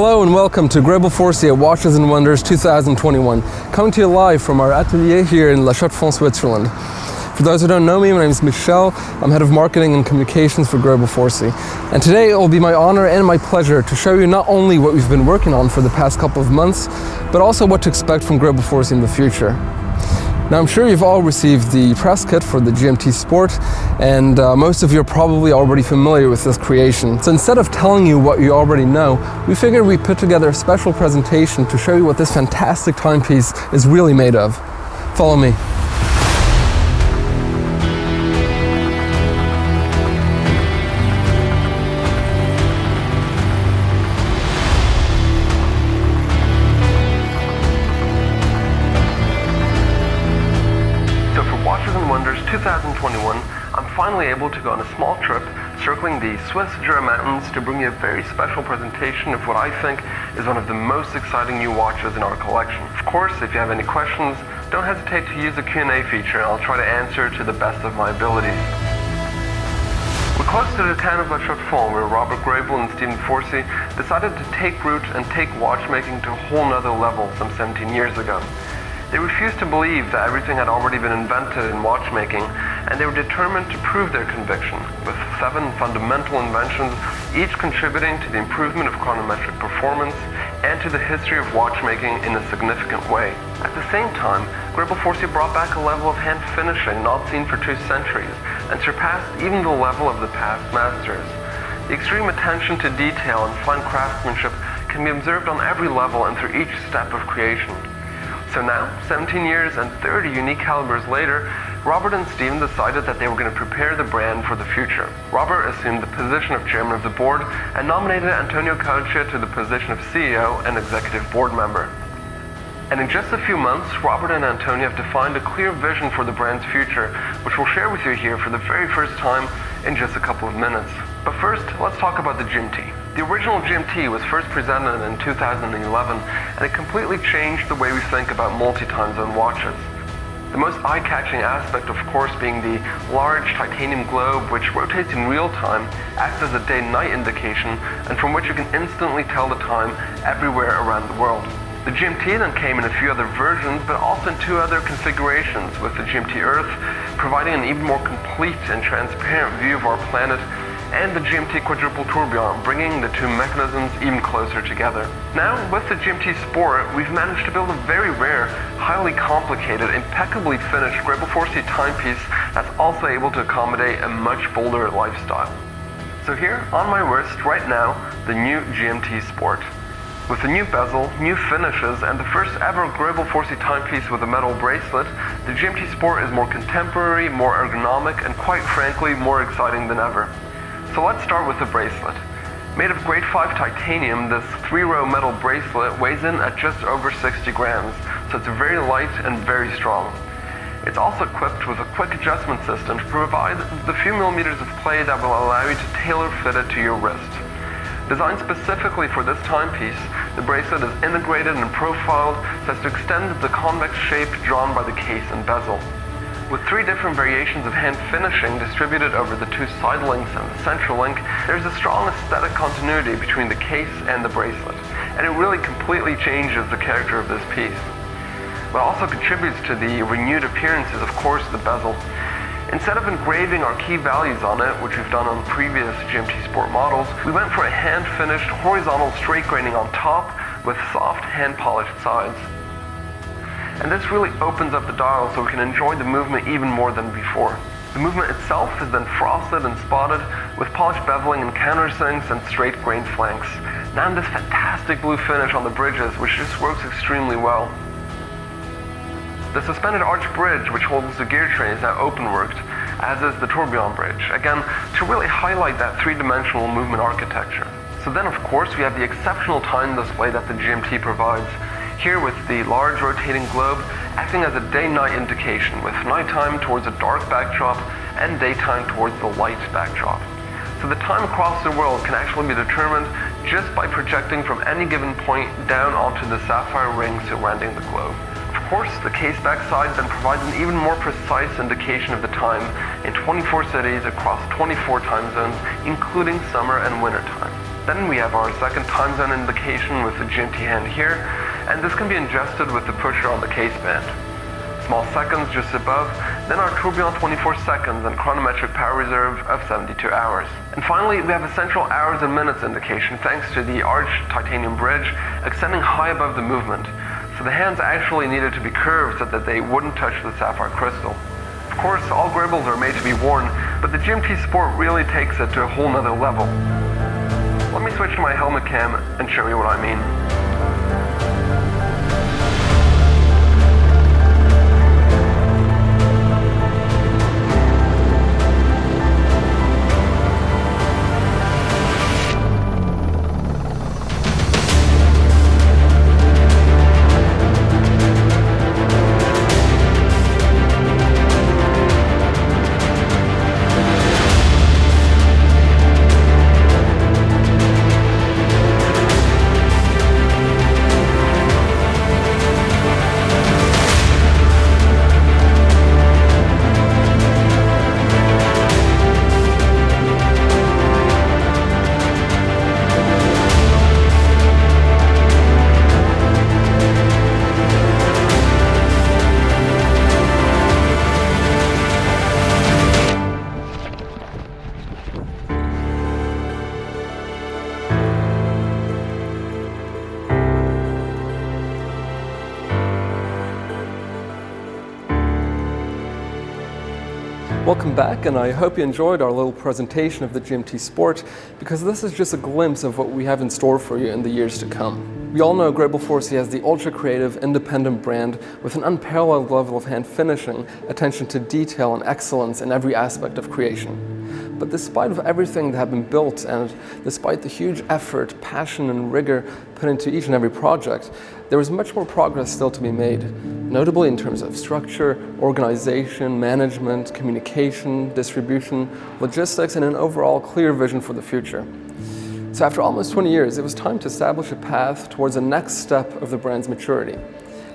Hello and welcome to Greubel Forsey at Watches and Wonders 2021, coming to you live from our atelier here in La Chaux-de-Fonds, Switzerland. For those who don't know me, my name is Michel. I'm head of marketing and communications for Greubel Forsey. And today it will be my honor and my pleasure to show you not only what we've been working on for the past couple of months, but also what to expect from Greubel Forsey in the future. Now, I'm sure you've all received the press kit for the GMT Sport, and most of you are probably already familiar with this creation. So instead of telling you what you already know, we figured we'd put together a special presentation to show you what this fantastic timepiece is really made of. Follow me. Watches and Wonders 2021, I'm finally able to go on a small trip circling the Swiss Jura Mountains to bring you a very special presentation of what I think is one of the most exciting new watches in our collection. Of course, if you have any questions, don't hesitate to use the Q&A feature and I'll try to answer to the best of my abilities. We're close to the town of La Chaux-de-Fonds, where Robert Greubel and Cellini Forsey decided to take root and take watchmaking to a whole nother level some 17 years ago. They refused to believe that everything had already been invented in watchmaking, and they were determined to prove their conviction, with 7 fundamental inventions, each contributing to the improvement of chronometric performance and to the history of watchmaking in a significant way. At the same time, Greubel Forsey brought back a level of hand finishing not seen for 2 centuries, and surpassed even the level of the past masters. The extreme attention to detail and fine craftsmanship can be observed on every level and through each step of creation. So now, 17 years and 30 unique calibers later, Robert and Steven decided that they were going to prepare the brand for the future. Robert assumed the position of chairman of the board and nominated Antonio Cauccia to the position of CEO and executive board member. And in just a few months, Robert and Antonio have defined a clear vision for the brand's future, which we'll share with you here for the very first time in just a couple of minutes. But first, let's talk about the GMT. The original GMT was first presented in 2011, and it completely changed the way we think about multi-time zone watches. The most eye-catching aspect, of course, being the large titanium globe, which rotates in real time, acts as a day-night indication, and from which you can instantly tell the time everywhere around the world. The GMT then came in a few other versions, but also in 2 other configurations, with the GMT Earth providing an even more complete and transparent view of our planet, and the GMT Quadruple Tourbillon, bringing the 2 mechanisms even closer together. Now, with the GMT Sport, we've managed to build a very rare, highly complicated, impeccably finished Greubel Forsey timepiece that's also able to accommodate a much bolder lifestyle. So here, on my wrist right now, the new GMT Sport. With the new bezel, new finishes, and the first ever Greubel Forsey timepiece with a metal bracelet, the GMT Sport is more contemporary, more ergonomic, and quite frankly, more exciting than ever. So let's start with the bracelet. Made of grade 5 titanium, this 3-row metal bracelet weighs in at just over 60 grams, so it's very light and very strong. It's also equipped with a quick adjustment system to provide the few millimeters of play that will allow you to tailor fit it to your wrist. Designed specifically for this timepiece, the bracelet is integrated and profiled so as to extend the convex shape drawn by the case and bezel. With 3 different variations of hand finishing distributed over the 2 side links and the central link, there's a strong aesthetic continuity between the case and the bracelet, and it really completely changes the character of this piece. What also contributes to the renewed appearance is, of course, the bezel. Instead of engraving our key values on it, which we've done on previous GMT Sport models, we went for a hand-finished horizontal straight graining on top with soft hand-polished sides. And this really opens up the dial so we can enjoy the movement even more than before. The movement itself is then frosted and spotted with polished beveling and countersinks and straight grained flanks. Now in this fantastic blue finish on the bridges, which just works extremely well. The suspended arch bridge, which holds the gear train, is now open-worked, as is the tourbillon bridge, again, to really highlight that 3-dimensional movement architecture. So then, of course, we have the exceptional time display that the GMT provides, here with the large rotating globe acting as a day-night indication, with nighttime towards a dark backdrop and daytime towards the light backdrop. So the time across the world can actually be determined just by projecting from any given point down onto the sapphire ring surrounding the globe. Of course, the case backside then provides an even more precise indication of the time in 24 cities across 24 time zones, including summer and winter time. Then we have our second time zone indication with the GMT hand here, and this can be adjusted with the pusher on the case band. Small seconds just above, then our tourbillon 24 seconds and chronometric power reserve of 72 hours. And finally, we have a central hours and minutes indication thanks to the arched titanium bridge extending high above the movement. So the hands actually needed to be curved so that they wouldn't touch the sapphire crystal. Of course, all Greubels are made to be worn, but the GMT Sport really takes it to a whole nother level. Let me switch to my helmet cam and show you what I mean. Welcome back, and I hope you enjoyed our little presentation of the GMT Sport, because this is just a glimpse of what we have in store for you in the years to come. We all know Greubel Forsey as the ultra-creative, independent brand with an unparalleled level of hand finishing, attention to detail and excellence in every aspect of creation. But despite of everything that have been built, and despite the huge effort, passion and rigor put into each and every project, there is much more progress still to be made, notably in terms of structure, organization, management, communication, distribution, logistics, and an overall clear vision for the future. So after almost 20 years, it was time to establish a path towards the next step of the brand's maturity.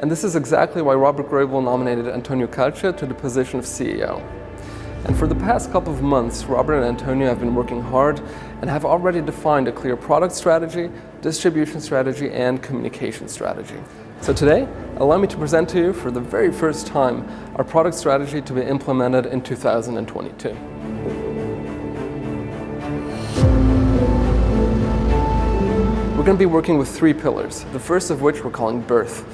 And this is exactly why Robert Greubel nominated Antonio Calcia to the position of CEO. And for the past couple of months, Robert and Antonio have been working hard and have already defined a clear product strategy, distribution strategy, and communication strategy. So today, allow me to present to you for the very first time our product strategy to be implemented in 2022. We're going to be working with three pillars, the first of which we're calling Birth.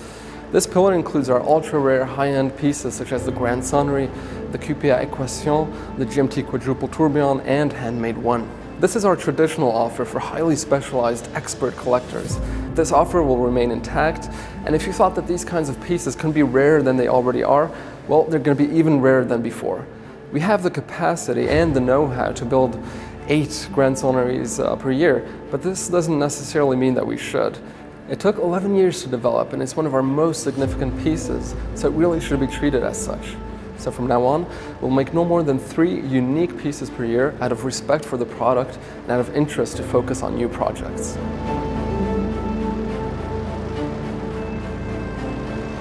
This pillar includes our ultra-rare high-end pieces such as the Grand Sonnery, the QPA Equation, the GMT Quadruple Tourbillon, and Handmade One. This is our traditional offer for highly specialized expert collectors. This offer will remain intact, and if you thought that these kinds of pieces couldn't be rarer than they already are, well, they're going to be even rarer than before. We have the capacity and the know-how to build 8 Grand Sonneries per year, but this doesn't necessarily mean that we should. It took 11 years to develop, and it's one of our most significant pieces, so it really should be treated as such. So from now on, we'll make no more than 3 unique pieces per year out of respect for the product and out of interest to focus on new projects.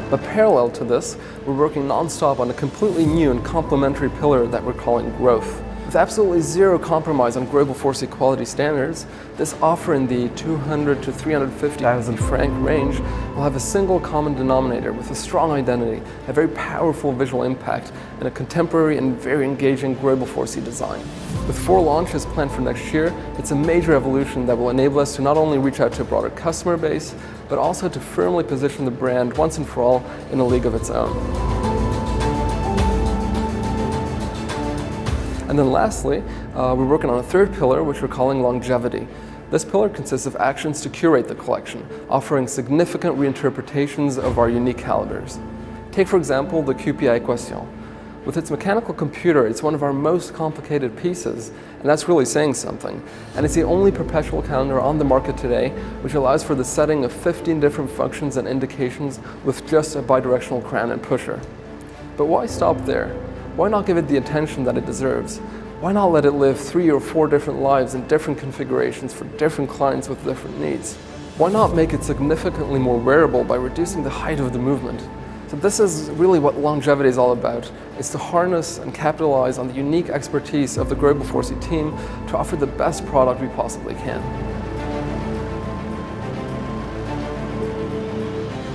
But parallel to this, we're working non-stop on a completely new and complementary pillar that we're calling Growth. With absolutely zero compromise on Greubel Forsey quality standards, this offer in the 200 to 350,000 franc range will have a single common denominator with a strong identity, a very powerful visual impact, and a contemporary and very engaging Greubel Forsey design. With 4 launches planned for next year, it's a major evolution that will enable us to not only reach out to a broader customer base, but also to firmly position the brand once and for all in a league of its own. And then lastly, we're working on a third pillar, which we're calling Longevity. This pillar consists of actions to curate the collection, offering significant reinterpretations of our unique calibers. Take, for example, the QPA Equation. With its mechanical computer, it's one of our most complicated pieces, and that's really saying something. And it's the only perpetual calendar on the market today, which allows for the setting of 15 different functions and indications with just a bidirectional crown and pusher. But why stop there? Why not give it the attention that it deserves? Why not let it live 3 or 4 different lives in different configurations for different clients with different needs? Why not make it significantly more wearable by reducing the height of the movement? So this is really what longevity is all about. It's to harness and capitalize on the unique expertise of the Greubel Forsey team to offer the best product we possibly can.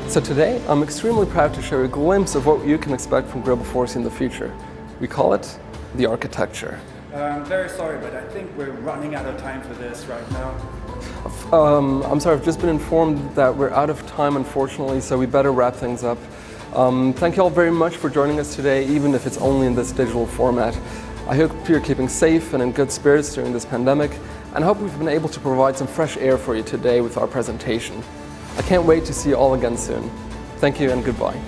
So today, I'm extremely proud to share a glimpse of what you can expect from Greubel Forsey in the future. We call it the architecture. I'm very sorry, but I think we're running out of time for this right now. I'm sorry, I've just been informed that we're out of time, unfortunately, so we better wrap things up. Thank you all very much for joining us today, even if it's only in this digital format. I hope you're keeping safe and in good spirits during this pandemic, and I hope we've been able to provide some fresh air for you today with our presentation. I can't wait to see you all again soon. Thank you and goodbye.